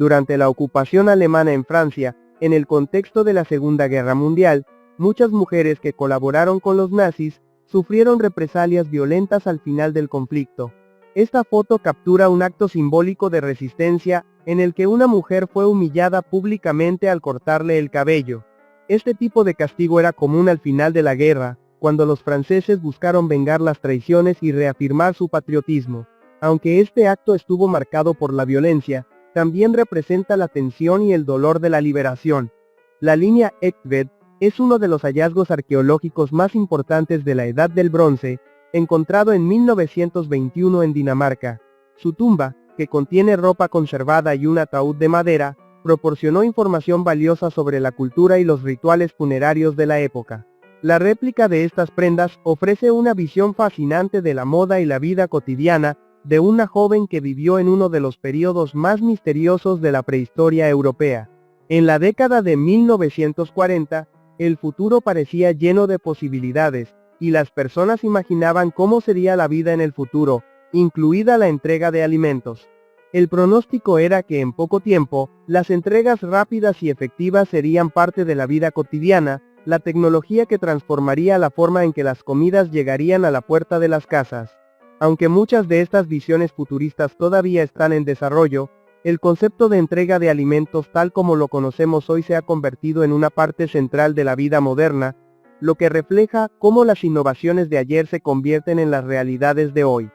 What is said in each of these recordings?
Durante la ocupación alemana en Francia, en el contexto de la Segunda Guerra Mundial, muchas mujeres que colaboraron con los nazis, sufrieron represalias violentas al final del conflicto. Esta foto captura un acto simbólico de resistencia, en el que una mujer fue humillada públicamente al cortarle el cabello. Este tipo de castigo era común al final de la guerra, cuando los franceses buscaron vengar las traiciones y reafirmar su patriotismo. Aunque este acto estuvo marcado por la violencia, también representa la tensión y el dolor de la liberación. La línea Eckved es uno de los hallazgos arqueológicos más importantes de la Edad del Bronce, encontrado en 1921 en Dinamarca. Su tumba, que contiene ropa conservada y un ataúd de madera, proporcionó información valiosa sobre la cultura y los rituales funerarios de la época. La réplica de estas prendas ofrece una visión fascinante de la moda y la vida cotidiana de una joven que vivió en uno de los periodos más misteriosos de la prehistoria europea. En la década de 1940, el futuro parecía lleno de posibilidades, y las personas imaginaban cómo sería la vida en el futuro, incluida la entrega de alimentos. El pronóstico era que en poco tiempo, las entregas rápidas y efectivas serían parte de la vida cotidiana, la tecnología que transformaría la forma en que las comidas llegarían a la puerta de las casas. Aunque muchas de estas visiones futuristas todavía están en desarrollo, el concepto de entrega de alimentos tal como lo conocemos hoy se ha convertido en una parte central de la vida moderna, lo que refleja cómo las innovaciones de ayer se convierten en las realidades de hoy.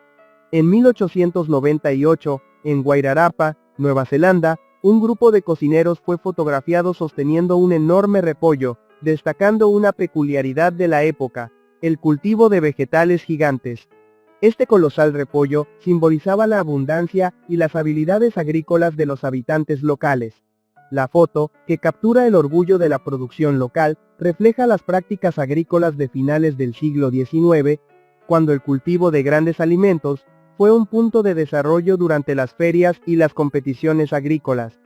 En 1898, en Wairarapa, Nueva Zelanda, un grupo de cocineros fue fotografiado sosteniendo un enorme repollo, destacando una peculiaridad de la época, el cultivo de vegetales gigantes. Este colosal repollo simbolizaba la abundancia y las habilidades agrícolas de los habitantes locales. La foto, que captura el orgullo de la producción local, refleja las prácticas agrícolas de finales del siglo XIX, cuando el cultivo de grandes alimentos fue un punto de desarrollo durante las ferias y las competiciones agrícolas.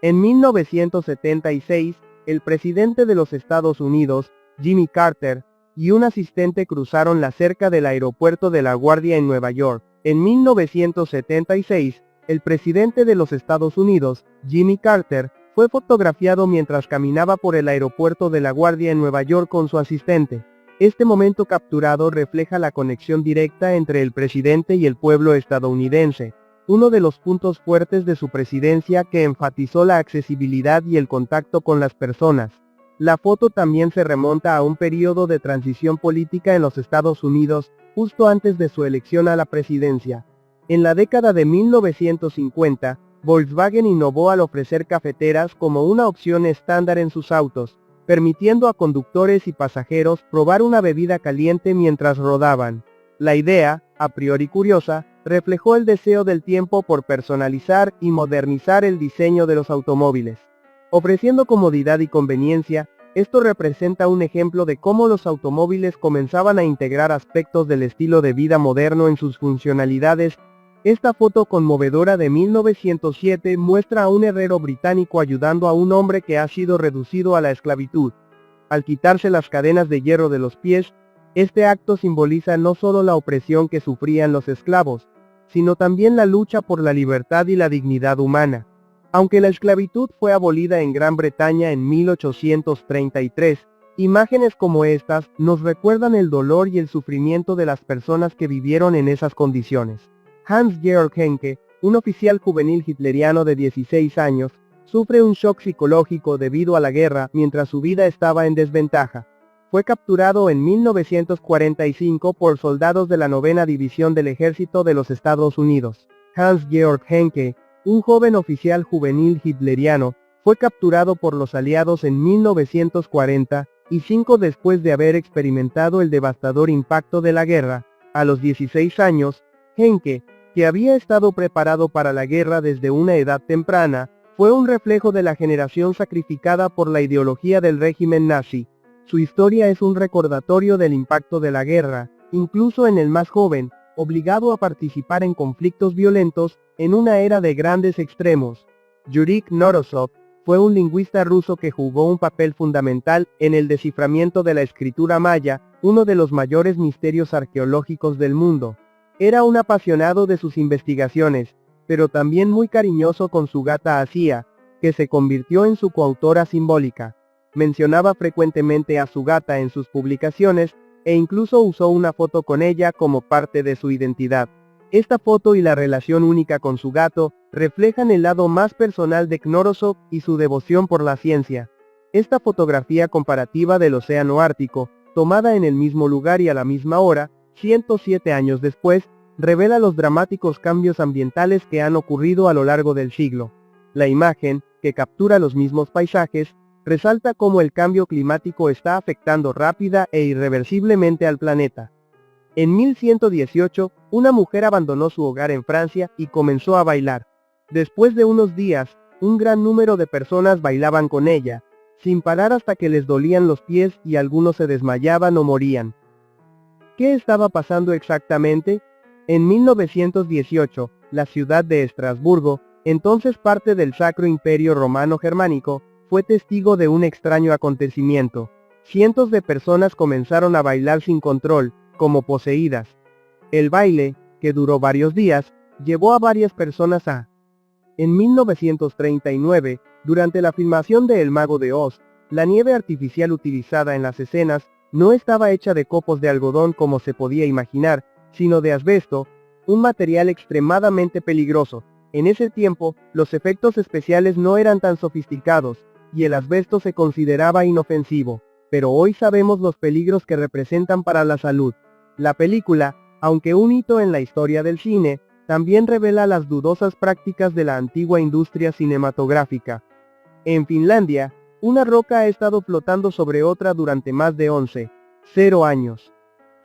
En 1976, el presidente de los Estados Unidos, Jimmy Carter, y un asistente cruzaron la cerca del aeropuerto de LaGuardia en Nueva York. En 1976, el presidente de los Estados Unidos, Jimmy Carter, fue fotografiado mientras caminaba por el aeropuerto de LaGuardia en Nueva York con su asistente. Este momento capturado refleja la conexión directa entre el presidente y el pueblo estadounidense, uno de los puntos fuertes de su presidencia que enfatizó la accesibilidad y el contacto con las personas. La foto también se remonta a un periodo de transición política en los Estados Unidos, justo antes de su elección a la presidencia. En la década de 1950, Volkswagen innovó al ofrecer cafeteras como una opción estándar en sus autos, permitiendo a conductores y pasajeros probar una bebida caliente mientras rodaban. La idea, a priori curiosa, reflejó el deseo del tiempo por personalizar y modernizar el diseño de los automóviles. Ofreciendo comodidad y conveniencia, esto representa un ejemplo de cómo los automóviles comenzaban a integrar aspectos del estilo de vida moderno en sus funcionalidades. Esta foto conmovedora de 1907 muestra a un herrero británico ayudando a un hombre que ha sido reducido a la esclavitud. Al quitarse las cadenas de hierro de los pies, este acto simboliza no solo la opresión que sufrían los esclavos, sino también la lucha por la libertad y la dignidad humana. Aunque la esclavitud fue abolida en Gran Bretaña en 1833, imágenes como estas nos recuerdan el dolor y el sufrimiento de las personas que vivieron en esas condiciones. Hans-Georg Henke, un oficial juvenil hitleriano de 16 años, sufre un shock psicológico debido a la guerra mientras su vida estaba en desventaja. Fue capturado en 1945 por soldados de la 9ª División del Ejército de los Estados Unidos. Hans-Georg Henke, un joven oficial juvenil hitleriano, fue capturado por los aliados en 1945 después de haber experimentado el devastador impacto de la guerra. A los 16 años, Henke, que había estado preparado para la guerra desde una edad temprana, fue un reflejo de la generación sacrificada por la ideología del régimen nazi. Su historia es un recordatorio del impacto de la guerra, incluso en el más joven, obligado a participar en conflictos violentos, en una era de grandes extremos. Yurik Norosov fue un lingüista ruso que jugó un papel fundamental en el desciframiento de la escritura maya, uno de los mayores misterios arqueológicos del mundo. Era un apasionado de sus investigaciones, pero también muy cariñoso con su gata Asia, que se convirtió en su coautora simbólica. Mencionaba frecuentemente a su gata en sus publicaciones, e incluso usó una foto con ella como parte de su identidad. Esta foto y la relación única con su gato, reflejan el lado más personal de Knorrosov y su devoción por la ciencia. Esta fotografía comparativa del océano Ártico, tomada en el mismo lugar y a la misma hora, 107 años después, revela los dramáticos cambios ambientales que han ocurrido a lo largo del siglo. La imagen, que captura los mismos paisajes, resalta cómo el cambio climático está afectando rápida e irreversiblemente al planeta. En 1118, una mujer abandonó su hogar en Francia y comenzó a bailar. Después de unos días, un gran número de personas bailaban con ella, sin parar hasta que les dolían los pies y algunos se desmayaban o morían. ¿Qué estaba pasando exactamente? En 1918, la ciudad de Estrasburgo, entonces parte del Sacro Imperio Romano Germánico, fue testigo de un extraño acontecimiento. Cientos de personas comenzaron a bailar sin control, como poseídas. El baile, que duró varios días, llevó a varias personas a... En 1939, durante la filmación de El Mago de Oz, la nieve artificial utilizada en las escenas, no estaba hecha de copos de algodón como se podía imaginar, sino de asbesto, un material extremadamente peligroso. En ese tiempo, los efectos especiales no eran tan sofisticados, y el asbesto se consideraba inofensivo, pero hoy sabemos los peligros que representan para la salud. La película, aunque un hito en la historia del cine, también revela las dudosas prácticas de la antigua industria cinematográfica. En Finlandia, una roca ha estado flotando sobre otra durante más de 11,0 años.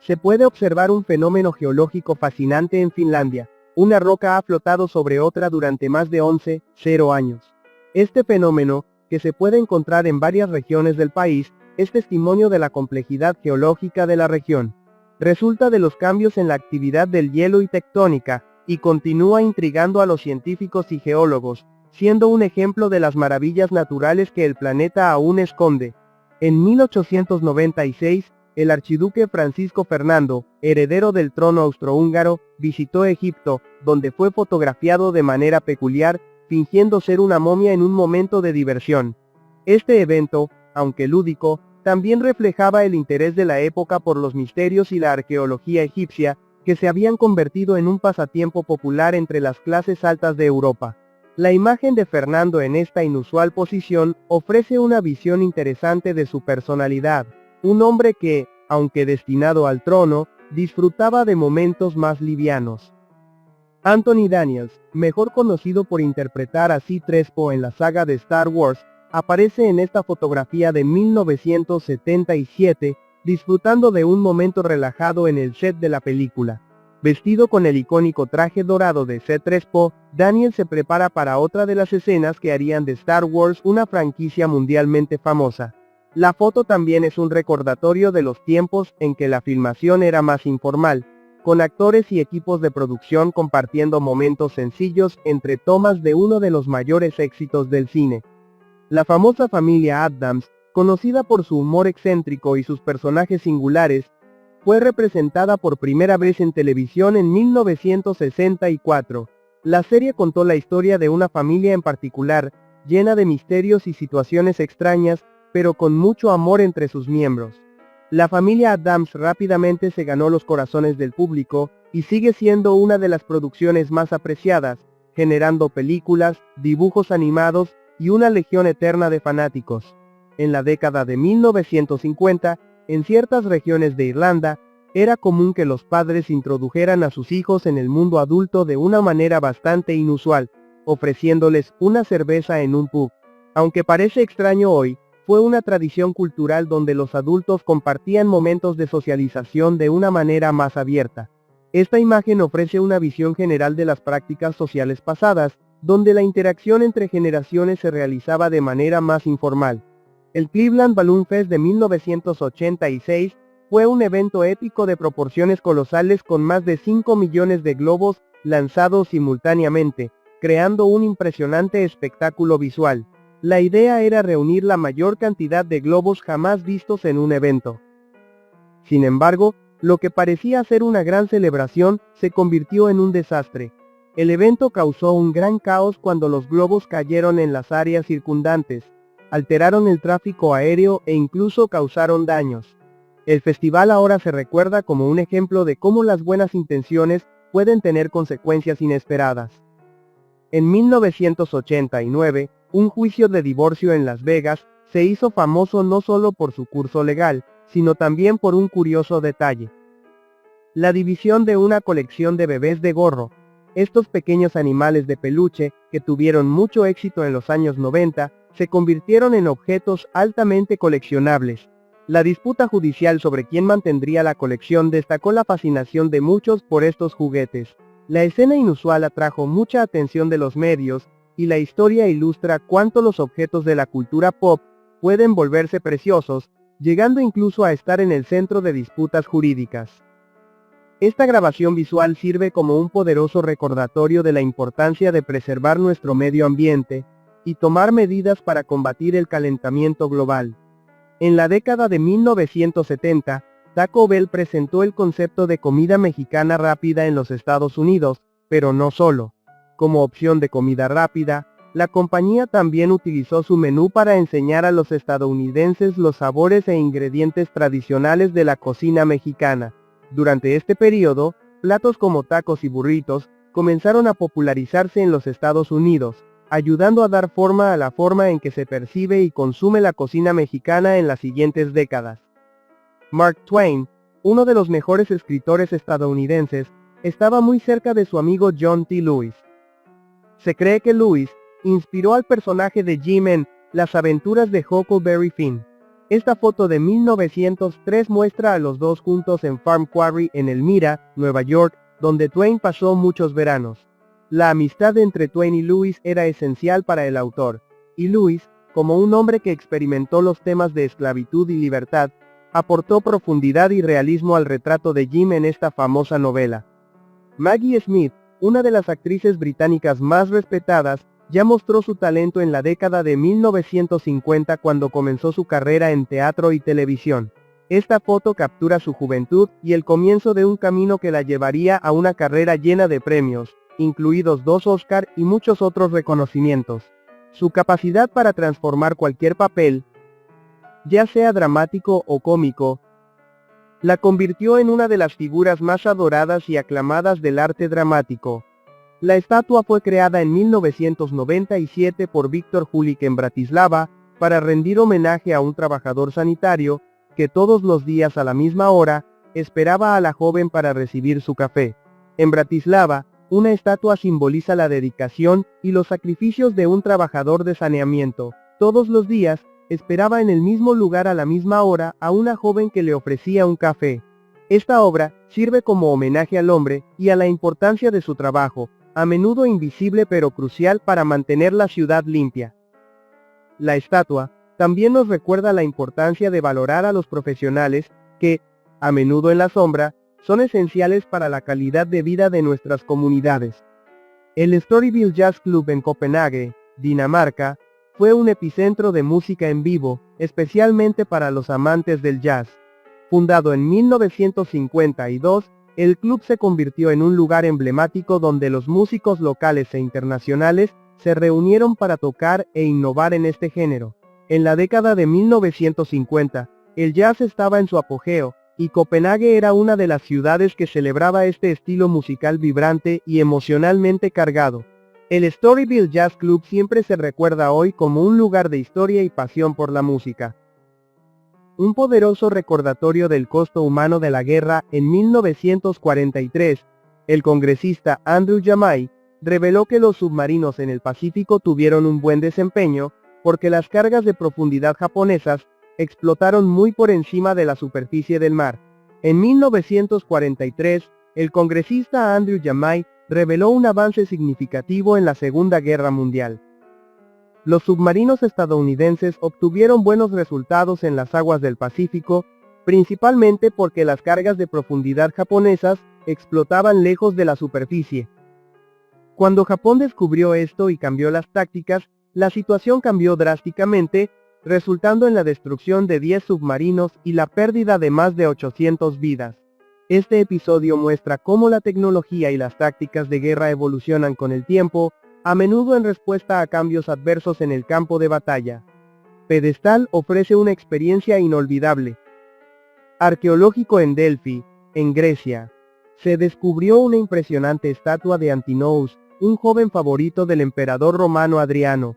Se puede observar un fenómeno geológico fascinante en Finlandia. Una roca ha flotado sobre otra durante más de 11,0 años. Este fenómeno, que se puede encontrar en varias regiones del país, es testimonio de la complejidad geológica de la región. Resulta de los cambios en la actividad del hielo y tectónica, y continúa intrigando a los científicos y geólogos, siendo un ejemplo de las maravillas naturales que el planeta aún esconde. En 1896, el archiduque Francisco Fernando, heredero del trono austrohúngaro, visitó Egipto, donde fue fotografiado de manera peculiar, fingiendo ser una momia en un momento de diversión. Este evento, aunque lúdico, también reflejaba el interés de la época por los misterios y la arqueología egipcia, que se habían convertido en un pasatiempo popular entre las clases altas de Europa. La imagen de Fernando en esta inusual posición ofrece una visión interesante de su personalidad, un hombre que, aunque destinado al trono, disfrutaba de momentos más livianos. Anthony Daniels, mejor conocido por interpretar a C-3PO en la saga de Star Wars, aparece en esta fotografía de 1977, disfrutando de un momento relajado en el set de la película. Vestido con el icónico traje dorado de C-3PO, Daniel se prepara para otra de las escenas que harían de Star Wars una franquicia mundialmente famosa. La foto también es un recordatorio de los tiempos en que la filmación era más informal, con actores y equipos de producción compartiendo momentos sencillos entre tomas de uno de los mayores éxitos del cine. La famosa familia Addams, conocida por su humor excéntrico y sus personajes singulares, fue representada por primera vez en televisión en 1964. La serie contó la historia de una familia en particular, llena de misterios y situaciones extrañas, pero con mucho amor entre sus miembros. La familia Addams rápidamente se ganó los corazones del público, y sigue siendo una de las producciones más apreciadas, generando películas, dibujos animados, y una legión eterna de fanáticos. En la década de 1950, en ciertas regiones de Irlanda, era común que los padres introdujeran a sus hijos en el mundo adulto de una manera bastante inusual, ofreciéndoles una cerveza en un pub. Aunque parece extraño hoy, fue una tradición cultural donde los adultos compartían momentos de socialización de una manera más abierta. Esta imagen ofrece una visión general de las prácticas sociales pasadas, donde la interacción entre generaciones se realizaba de manera más informal. El Cleveland Balloon Fest de 1986 fue un evento épico de proporciones colosales con más de 5 millones de globos lanzados simultáneamente, creando un impresionante espectáculo visual. La idea era reunir la mayor cantidad de globos jamás vistos en un evento. Sin embargo, lo que parecía ser una gran celebración, se convirtió en un desastre. El evento causó un gran caos cuando los globos cayeron en las áreas circundantes, alteraron el tráfico aéreo e incluso causaron daños. El festival ahora se recuerda como un ejemplo de cómo las buenas intenciones pueden tener consecuencias inesperadas. En 1989, un juicio de divorcio en Las Vegas se hizo famoso no solo por su curso legal, sino también por un curioso detalle. La división de una colección de bebés de gorro. Estos pequeños animales de peluche, que tuvieron mucho éxito en los años 90, se convirtieron en objetos altamente coleccionables. La disputa judicial sobre quién mantendría la colección destacó la fascinación de muchos por estos juguetes. La escena inusual atrajo mucha atención de los medios, y la historia ilustra cuánto los objetos de la cultura pop pueden volverse preciosos, llegando incluso a estar en el centro de disputas jurídicas. Esta grabación visual sirve como un poderoso recordatorio de la importancia de preservar nuestro medio ambiente y tomar medidas para combatir el calentamiento global. En la década de 1970, Taco Bell presentó el concepto de comida mexicana rápida en los Estados Unidos, pero no solo. Como opción de comida rápida, la compañía también utilizó su menú para enseñar a los estadounidenses los sabores e ingredientes tradicionales de la cocina mexicana. Durante este periodo, platos como tacos y burritos comenzaron a popularizarse en los Estados Unidos, ayudando a dar forma a la forma en que se percibe y consume la cocina mexicana en las siguientes décadas. Mark Twain, uno de los mejores escritores estadounidenses, estaba muy cerca de su amigo John T. Lewis. Se cree que Lewis inspiró al personaje de Jim en Las aventuras de Huckleberry Finn. Esta foto de 1903 muestra a los dos juntos en Farm Quarry en Elmira, Nueva York, donde Twain pasó muchos veranos. La amistad entre Twain y Lewis era esencial para el autor, y Lewis, como un hombre que experimentó los temas de esclavitud y libertad, aportó profundidad y realismo al retrato de Jim en esta famosa novela. Maggie Smith, una de las actrices británicas más respetadas, ya mostró su talento en la década de 1950 cuando comenzó su carrera en teatro y televisión. Esta foto captura su juventud y el comienzo de un camino que la llevaría a una carrera llena de premios, incluidos 2 Oscar y muchos otros reconocimientos. Su capacidad para transformar cualquier papel, ya sea dramático o cómico, la convirtió en una de las figuras más adoradas y aclamadas del arte dramático. La estatua fue creada en 1997 por Víctor Júlik en Bratislava, para rendir homenaje a un trabajador sanitario, que todos los días a la misma hora, esperaba a la joven para recibir su café. En Bratislava, una estatua simboliza la dedicación y los sacrificios de un trabajador de saneamiento. Todos los días, esperaba en el mismo lugar a la misma hora a una joven que le ofrecía un café. Esta obra sirve como homenaje al hombre y a la importancia de su trabajo, a menudo invisible pero crucial para mantener la ciudad limpia. La estatua también nos recuerda la importancia de valorar a los profesionales, que, a menudo en la sombra, son esenciales para la calidad de vida de nuestras comunidades. El Storyville Jazz Club en Copenhague, Dinamarca, fue un epicentro de música en vivo, especialmente para los amantes del jazz. Fundado en 1952, el club se convirtió en un lugar emblemático donde los músicos locales e internacionales se reunieron para tocar e innovar en este género. En la década de 1950, el jazz estaba en su apogeo, y Copenhague era una de las ciudades que celebraba este estilo musical vibrante y emocionalmente cargado. El Storyville Jazz Club siempre se recuerda hoy como un lugar de historia y pasión por la música. Un poderoso recordatorio del costo humano de la guerra. En 1943, el congresista Andrew Jamai reveló que los submarinos en el Pacífico tuvieron un buen desempeño, porque las cargas de profundidad japonesas explotaron muy por encima de la superficie del mar. En 1943, el congresista Andrew Jamai reveló un avance significativo en la Segunda Guerra Mundial. Los submarinos estadounidenses obtuvieron buenos resultados en las aguas del Pacífico, principalmente porque las cargas de profundidad japonesas explotaban lejos de la superficie. Cuando Japón descubrió esto y cambió las tácticas, la situación cambió drásticamente, resultando en la destrucción de 10 submarinos y la pérdida de más de 800 vidas. Este episodio muestra cómo la tecnología y las tácticas de guerra evolucionan con el tiempo, a menudo en respuesta a cambios adversos en el campo de batalla. Pedestal ofrece una experiencia inolvidable. Arqueológico en Delfi, en Grecia. Se descubrió una impresionante estatua de Antinous, un joven favorito del emperador romano Adriano.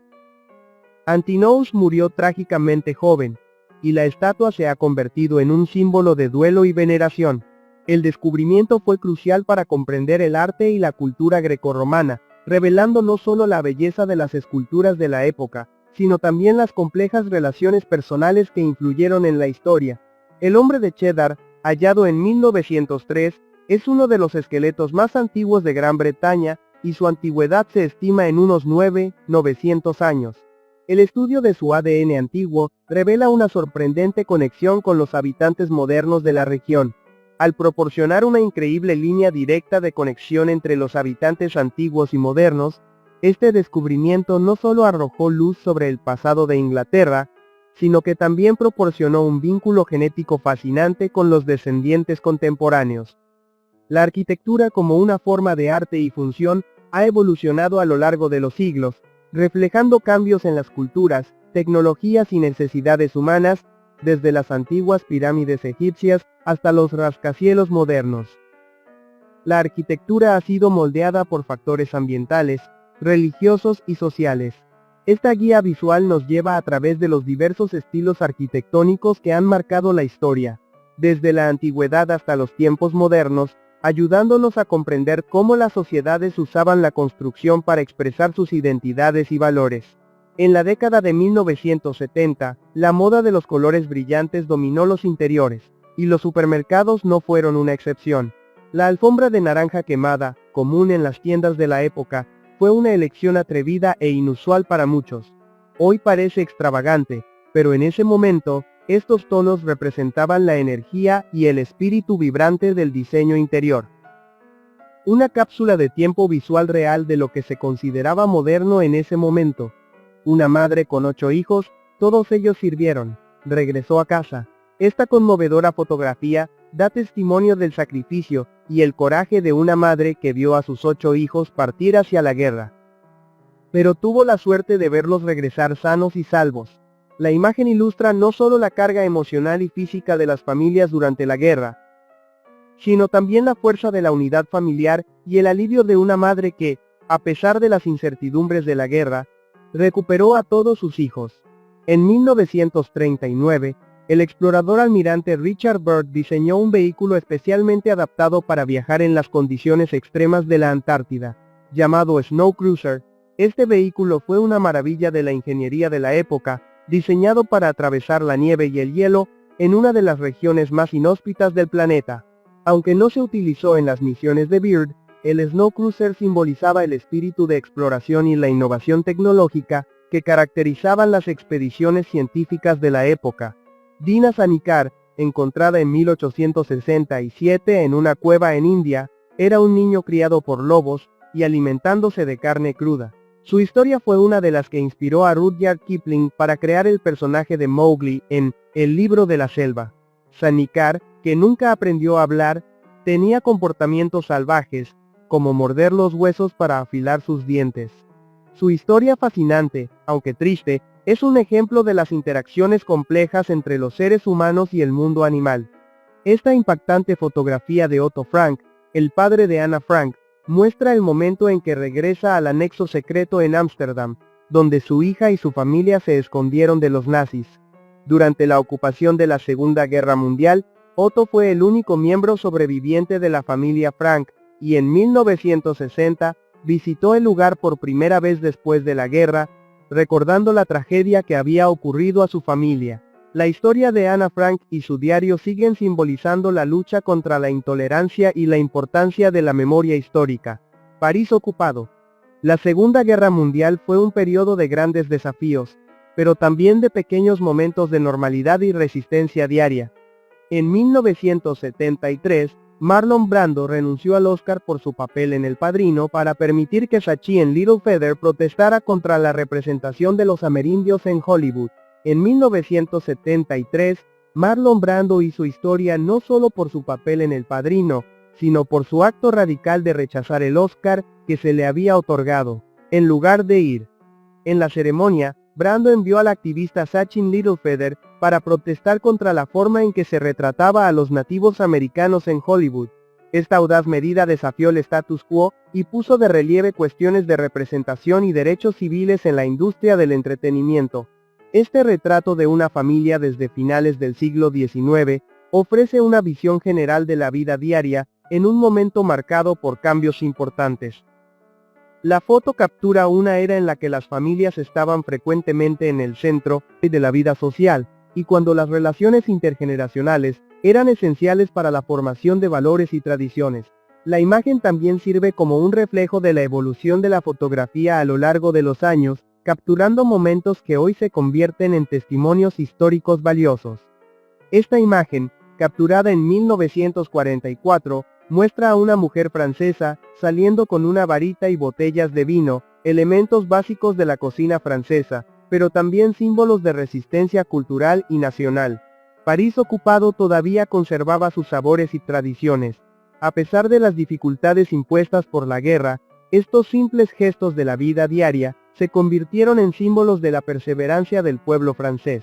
Antinous murió trágicamente joven, y la estatua se ha convertido en un símbolo de duelo y veneración. El descubrimiento fue crucial para comprender el arte y la cultura grecorromana, revelando no solo la belleza de las esculturas de la época, sino también las complejas relaciones personales que influyeron en la historia. El hombre de Cheddar, hallado en 1903, es uno de los esqueletos más antiguos de Gran Bretaña, y su antigüedad se estima en unos 900 años. El estudio de su ADN antiguo revela una sorprendente conexión con los habitantes modernos de la región. Al proporcionar una increíble línea directa de conexión entre los habitantes antiguos y modernos, este descubrimiento no solo arrojó luz sobre el pasado de Inglaterra, sino que también proporcionó un vínculo genético fascinante con los descendientes contemporáneos. La arquitectura como una forma de arte y función ha evolucionado a lo largo de los siglos, reflejando cambios en las culturas, tecnologías y necesidades humanas, desde las antiguas pirámides egipcias hasta los rascacielos modernos. La arquitectura ha sido moldeada por factores ambientales, religiosos y sociales. Esta guía visual nos lleva a través de los diversos estilos arquitectónicos que han marcado la historia, desde la antigüedad hasta los tiempos modernos, ayudándonos a comprender cómo las sociedades usaban la construcción para expresar sus identidades y valores. En la década de 1970, la moda de los colores brillantes dominó los interiores, y los supermercados no fueron una excepción. La alfombra de naranja quemada, común en las tiendas de la época, fue una elección atrevida e inusual para muchos. Hoy parece extravagante, pero en ese momento, estos tonos representaban la energía y el espíritu vibrante del diseño interior. Una cápsula de tiempo visual real de lo que se consideraba moderno en ese momento. Una madre con 8 hijos, todos ellos sirvieron, regresó a casa. Esta conmovedora fotografía da testimonio del sacrificio y el coraje de una madre que vio a sus 8 hijos partir hacia la guerra. Pero tuvo la suerte de verlos regresar sanos y salvos. La imagen ilustra no solo la carga emocional y física de las familias durante la guerra, sino también la fuerza de la unidad familiar y el alivio de una madre que, a pesar de las incertidumbres de la guerra, recuperó a todos sus hijos. En 1939, el explorador almirante Richard Byrd diseñó un vehículo especialmente adaptado para viajar en las condiciones extremas de la Antártida, llamado Snow Cruiser. Este vehículo fue una maravilla de la ingeniería de la época, diseñado para atravesar la nieve y el hielo, en una de las regiones más inhóspitas del planeta. Aunque no se utilizó en las misiones de Byrd, el Snow Cruiser simbolizaba el espíritu de exploración y la innovación tecnológica que caracterizaban las expediciones científicas de la época. Dina Sanikar, encontrada en 1867 en una cueva en India, era un niño criado por lobos y alimentándose de carne cruda. Su historia fue una de las que inspiró a Rudyard Kipling para crear el personaje de Mowgli en El libro de la selva. Sanikar, que nunca aprendió a hablar, tenía comportamientos salvajes, como morder los huesos para afilar sus dientes. Su historia fascinante, aunque triste, es un ejemplo de las interacciones complejas entre los seres humanos y el mundo animal. Esta impactante fotografía de Otto Frank, el padre de Anna Frank, muestra el momento en que regresa al anexo secreto en Ámsterdam, donde su hija y su familia se escondieron de los nazis. Durante la ocupación de la Segunda Guerra Mundial, Otto fue el único miembro sobreviviente de la familia Frank, y en 1960, visitó el lugar por primera vez después de la guerra, recordando la tragedia que había ocurrido a su familia. La historia de Anna Frank y su diario siguen simbolizando la lucha contra la intolerancia y la importancia de la memoria histórica. París ocupado. La Segunda Guerra Mundial fue un periodo de grandes desafíos, pero también de pequeños momentos de normalidad y resistencia diaria. En 1973, Marlon Brando renunció al Oscar por su papel en El Padrino para permitir que Sachi en Little Feather protestara contra la representación de los amerindios en Hollywood. En 1973, Marlon Brando hizo historia no solo por su papel en El Padrino, sino por su acto radical de rechazar el Oscar que se le había otorgado, en lugar de ir. En la ceremonia, Brando envió al activista Sachin Littlefeather para protestar contra la forma en que se retrataba a los nativos americanos en Hollywood. Esta audaz medida desafió el status quo y puso de relieve cuestiones de representación y derechos civiles en la industria del entretenimiento. Este retrato de una familia desde finales del siglo XIX ofrece una visión general de la vida diaria, en un momento marcado por cambios importantes. La foto captura una era en la que las familias estaban frecuentemente en el centro de la vida social, y cuando las relaciones intergeneracionales eran esenciales para la formación de valores y tradiciones. La imagen también sirve como un reflejo de la evolución de la fotografía a lo largo de los años, capturando momentos que hoy se convierten en testimonios históricos valiosos. Esta imagen, capturada en 1944, muestra a una mujer francesa, saliendo con una varita y botellas de vino, elementos básicos de la cocina francesa, pero también símbolos de resistencia cultural y nacional. París ocupado todavía conservaba sus sabores y tradiciones. A pesar de las dificultades impuestas por la guerra, estos simples gestos de la vida diaria, se convirtieron en símbolos de la perseverancia del pueblo francés.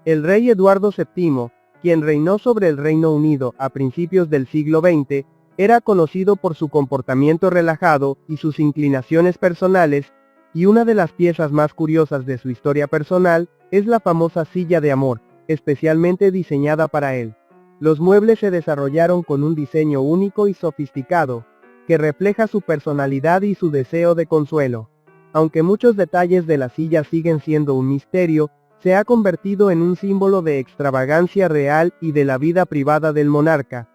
El rey Eduardo VII, quien reinó sobre el Reino Unido a principios del siglo XX, era conocido por su comportamiento relajado y sus inclinaciones personales, y una de las piezas más curiosas de su historia personal es la famosa silla de amor, especialmente diseñada para él. Los muebles se desarrollaron con un diseño único y sofisticado, que refleja su personalidad y su deseo de consuelo. Aunque muchos detalles de la silla siguen siendo un misterio, se ha convertido en un símbolo de extravagancia real y de la vida privada del monarca.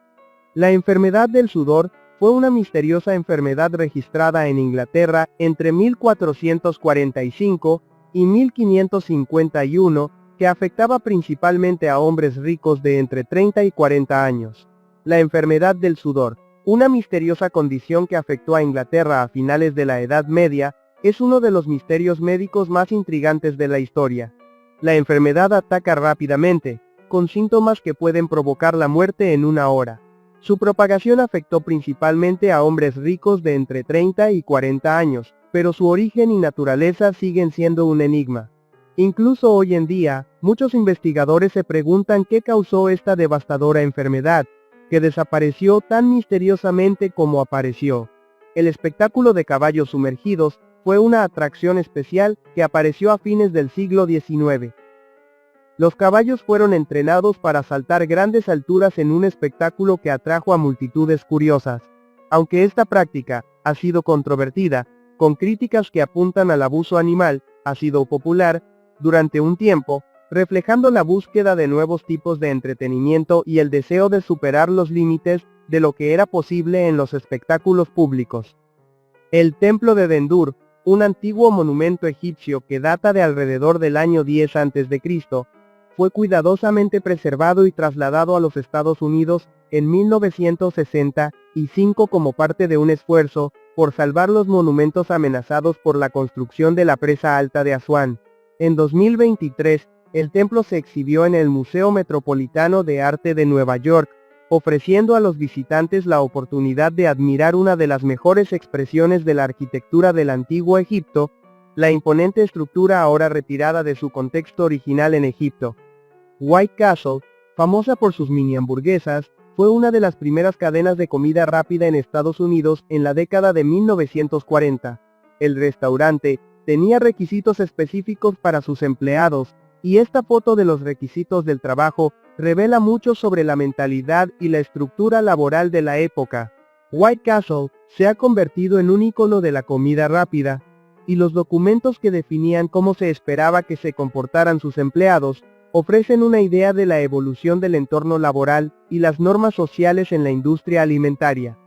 La enfermedad del sudor fue una misteriosa enfermedad registrada en Inglaterra entre 1445 y 1551, que afectaba principalmente a hombres ricos de entre 30 y 40 años. La enfermedad del sudor, una misteriosa condición que afectó a Inglaterra a finales de la Edad Media, es uno de los misterios médicos más intrigantes de la historia. La enfermedad ataca rápidamente, con síntomas que pueden provocar la muerte en una hora. Su propagación afectó principalmente a hombres ricos de entre 30 y 40 años, pero su origen y naturaleza siguen siendo un enigma. Incluso hoy en día, muchos investigadores se preguntan qué causó esta devastadora enfermedad, que desapareció tan misteriosamente como apareció. El espectáculo de caballos sumergidos fue una atracción especial que apareció a fines del siglo XIX. Los caballos fueron entrenados para saltar grandes alturas en un espectáculo que atrajo a multitudes curiosas. Aunque esta práctica ha sido controvertida, con críticas que apuntan al abuso animal, ha sido popular durante un tiempo, reflejando la búsqueda de nuevos tipos de entretenimiento y el deseo de superar los límites de lo que era posible en los espectáculos públicos. El Templo de Dendur, un antiguo monumento egipcio que data de alrededor del año 10 a.C., fue cuidadosamente preservado y trasladado a los Estados Unidos en 1965 como parte de un esfuerzo por salvar los monumentos amenazados por la construcción de la presa alta de Asuán. En 2023, el templo se exhibió en el Museo Metropolitano de Arte de Nueva York, ofreciendo a los visitantes la oportunidad de admirar una de las mejores expresiones de la arquitectura del antiguo Egipto, la imponente estructura ahora retirada de su contexto original en Egipto. White Castle, famosa por sus mini hamburguesas, fue una de las primeras cadenas de comida rápida en Estados Unidos en la década de 1940. El restaurante tenía requisitos específicos para sus empleados, y esta foto de los requisitos del trabajo revela mucho sobre la mentalidad y la estructura laboral de la época. White Castle se ha convertido en un icono de la comida rápida, y los documentos que definían cómo se esperaba que se comportaran sus empleados, ofrecen una idea de la evolución del entorno laboral y las normas sociales en la industria alimentaria.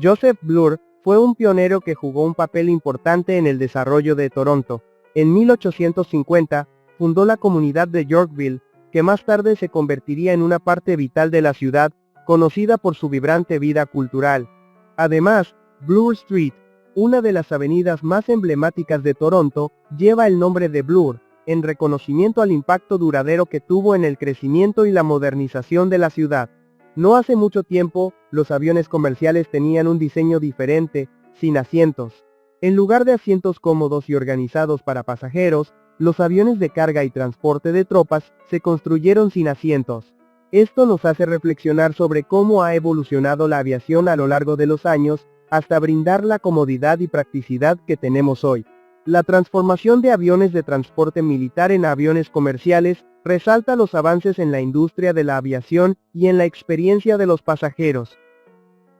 Joseph Bloor fue un pionero que jugó un papel importante en el desarrollo de Toronto. En 1850, fundó la comunidad de Yorkville, que más tarde se convertiría en una parte vital de la ciudad, conocida por su vibrante vida cultural. Además, Bloor Street, una de las avenidas más emblemáticas de Toronto, lleva el nombre de Bloor, en reconocimiento al impacto duradero que tuvo en el crecimiento y la modernización de la ciudad. No hace mucho tiempo, los aviones comerciales tenían un diseño diferente, sin asientos. En lugar de asientos cómodos y organizados para pasajeros, los aviones de carga y transporte de tropas se construyeron sin asientos. Esto nos hace reflexionar sobre cómo ha evolucionado la aviación a lo largo de los años, hasta brindar la comodidad y practicidad que tenemos hoy. La transformación de aviones de transporte militar en aviones comerciales resalta los avances en la industria de la aviación y en la experiencia de los pasajeros.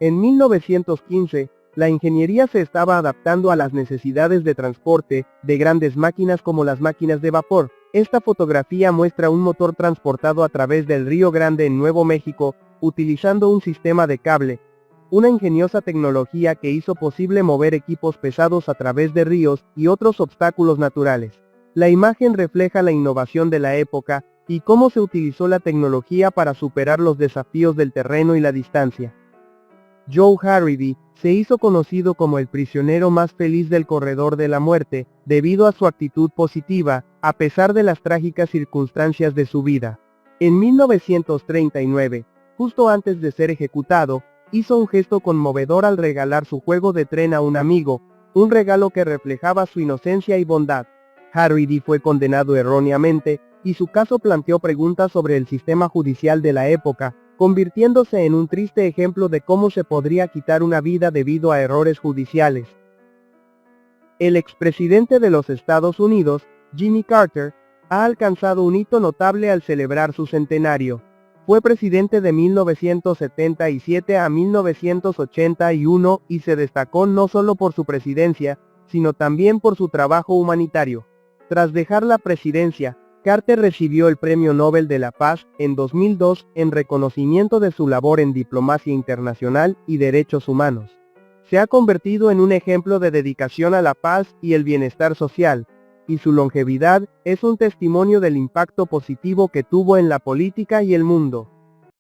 En 1915, la ingeniería se estaba adaptando a las necesidades de transporte de grandes máquinas como las máquinas de vapor. Esta fotografía muestra un motor transportado a través del Río Grande en Nuevo México, utilizando un sistema de cable. Una ingeniosa tecnología que hizo posible mover equipos pesados a través de ríos y otros obstáculos naturales. La imagen refleja la innovación de la época y cómo se utilizó la tecnología para superar los desafíos del terreno y la distancia. Joe Harridy se hizo conocido como el prisionero más feliz del corredor de la muerte, debido a su actitud positiva, a pesar de las trágicas circunstancias de su vida. En 1939, justo antes de ser ejecutado, hizo un gesto conmovedor al regalar su juego de tren a un amigo, un regalo que reflejaba su inocencia y bondad. Harridy fue condenado erróneamente, y su caso planteó preguntas sobre el sistema judicial de la época, convirtiéndose en un triste ejemplo de cómo se podría quitar una vida debido a errores judiciales. El expresidente de los Estados Unidos, Jimmy Carter, ha alcanzado un hito notable al celebrar su centenario. Fue presidente de 1977 a 1981 y se destacó no solo por su presidencia, sino también por su trabajo humanitario. Tras dejar la presidencia, Carter recibió el Premio Nobel de la Paz en 2002 en reconocimiento de su labor en diplomacia internacional y derechos humanos. Se ha convertido en un ejemplo de dedicación a la paz y el bienestar social, y su longevidad es un testimonio del impacto positivo que tuvo en la política y el mundo.